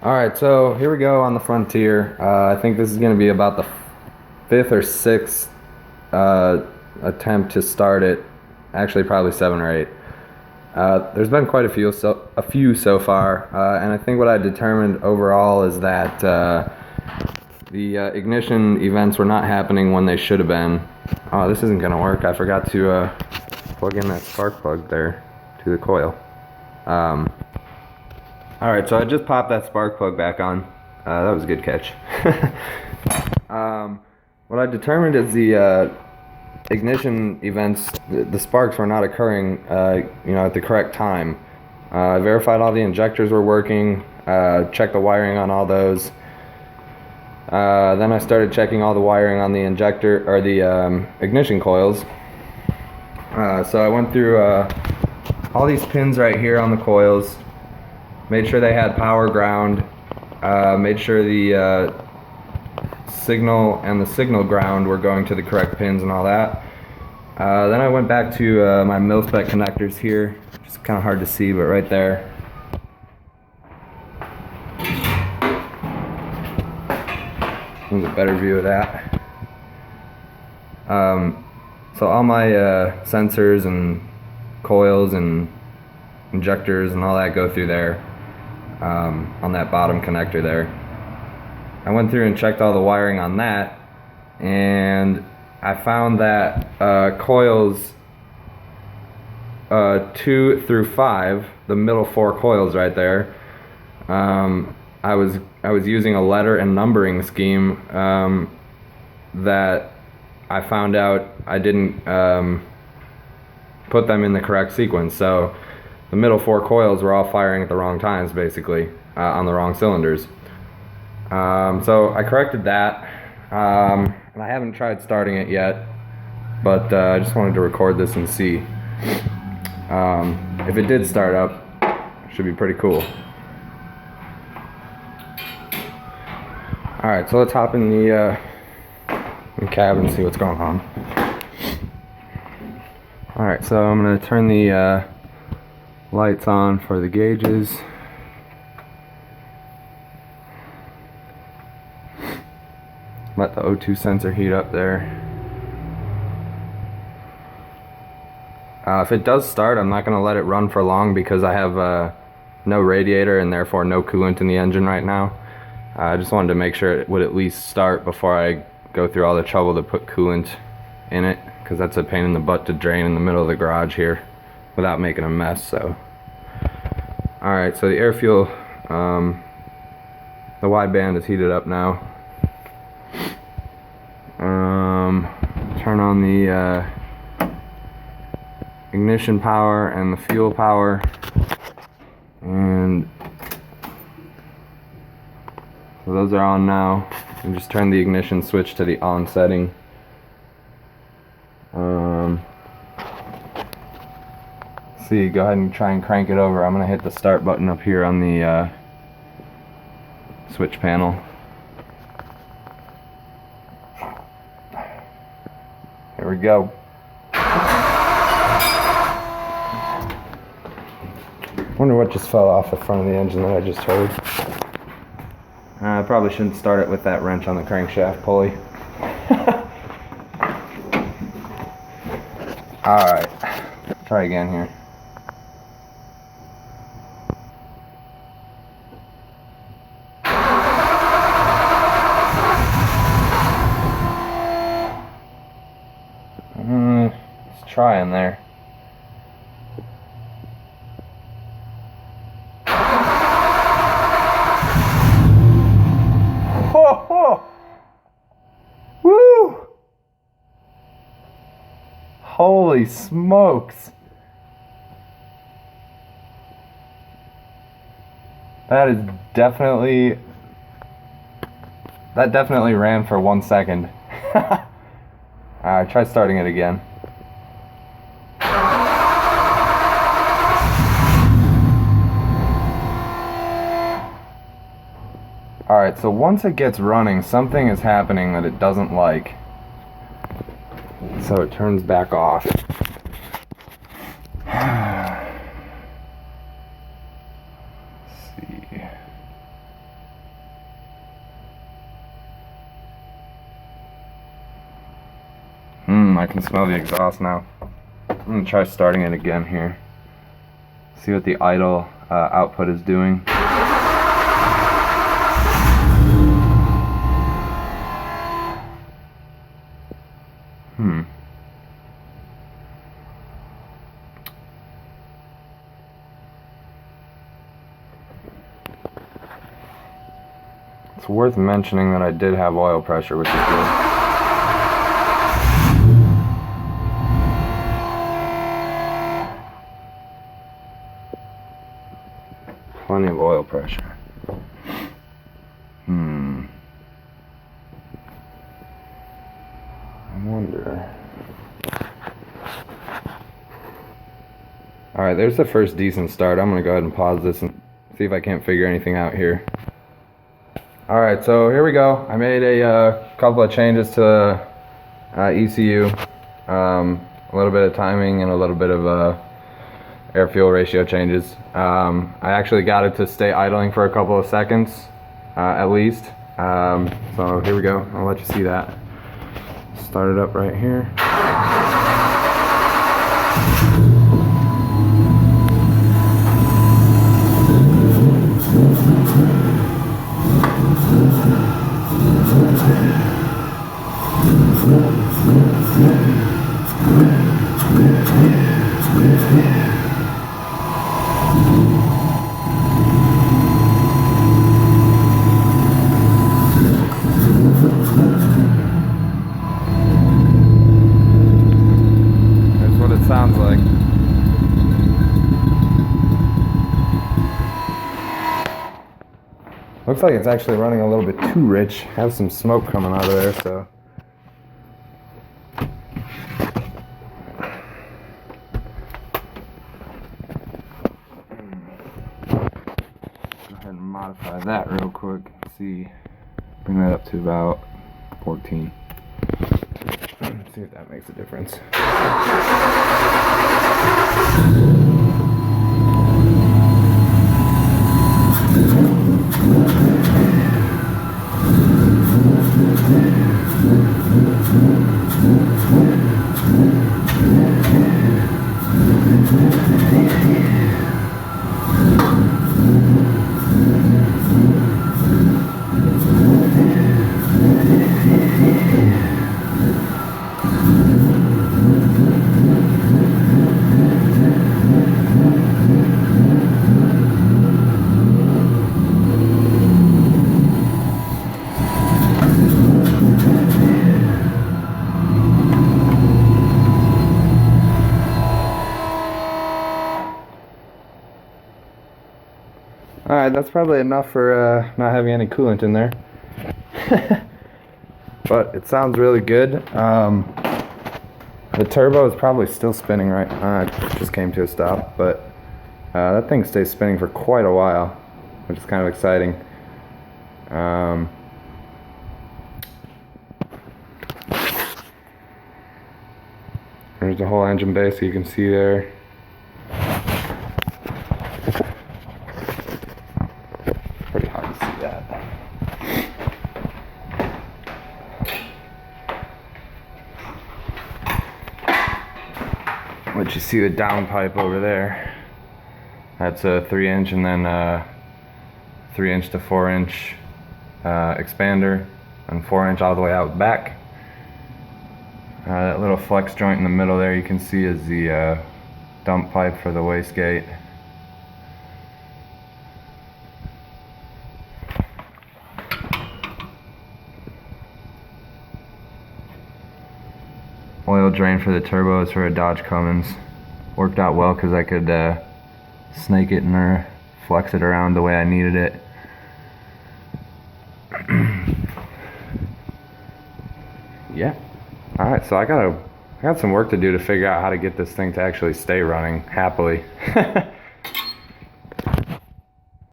Alright, so here we go on the Frontier. I think this is going to be about the 5th or 6th attempt to start it. Actually, probably 7 or 8. There's been quite a few so far, and I think what I determined overall is that the ignition events were not happening when they should have been. Oh, this isn't going to work. I forgot to plug in that spark plug there to the coil. Alright, so I just popped that spark plug back on. That was a good catch. What I determined is the ignition events, the sparks were not occurring at the correct time. I verified all the injectors were working, checked the wiring on all those. Then I started checking all the wiring on the injector, or the ignition coils. So I went through all these pins right here on the coils, made sure they had power ground, made sure the signal and the signal ground were going to the correct pins and all that. Then I went back to my mil-spec connectors here. It's kind of hard to see, but right there. Here's a better view of that. So all my sensors and coils and injectors and all that go through there, on that bottom connector there. I went through and checked all the wiring on that, and I found that coils 2 through 5, the middle 4 coils right there, I was using a letter and numbering scheme that I found out I didn't put them in the correct sequence. So the middle 4 coils were all firing at the wrong times, basically, on the wrong cylinders. So I corrected that, and I haven't tried starting it yet, but I just wanted to record this and see. If it did start up, it should be pretty cool. Alright, so let's hop in the cab and see what's going on. Alright, so I'm going to turn the lights on for the gauges. Let the O2 sensor heat up there. If it does start, I'm not going to let it run for long because I have no radiator and therefore no coolant in the engine right now. I just wanted to make sure it would at least start before I go through all the trouble to put coolant in it, because that's a pain in the butt to drain in the middle of the garage here without making a mess. So, alright, so the air fuel, the wideband is heated up now. Turn on the ignition power and the fuel power, and so those are on now. And just turn the ignition switch to the on setting. See, go ahead and try and crank it over. I'm gonna hit the start button up here on the switch panel. Here we go. Wonder what just fell off the front of the engine that I just heard. I probably shouldn't start it with that wrench on the crankshaft pulley. Alright, try again here. Let's try in there. Woo! Holy smokes! That definitely ran for 1 second. Alright, try starting it again. Alright, so once it gets running, something is happening that it doesn't like. So it turns back off. Let's see. I can smell the exhaust now. I'm gonna try starting it again here. See what the idle output is doing. It's worth mentioning that I did have oil pressure, which is good. Plenty of oil pressure. I wonder. Alright, there's the first decent start. I'm gonna go ahead and pause this and see if I can't figure anything out here. Alright, so here we go. I made a couple of changes to ECU. A little bit of timing and a little bit of air-fuel ratio changes. I actually got it to stay idling for a couple of seconds, at least. So here we go. I'll let you see that. Start it up right here. Sounds like. Looks like it's actually running a little bit too rich. Have some smoke coming out of there, so. Go ahead and modify that real quick. See, bring that up to about 14. See if that makes a difference. Alright, that's probably enough for not having any coolant in there. But it sounds really good. The turbo is probably still spinning right now. It just came to a stop, but that thing stays spinning for quite a while, which is kind of exciting. There's the whole engine bay, so you can see there. Pretty hard to see that. But you see the down pipe over there. That's a 3-inch and then 3-inch to 4-inch expander, and 4-inch all the way out back. That little flex joint in the middle there you can see is the dump pipe for the wastegate. Oil drain for the turbo is for a Dodge Cummins. Worked out well because I could snake it and flex it around the way I needed it. Yeah. Alright, so I got some work to do to figure out how to get this thing to actually stay running happily.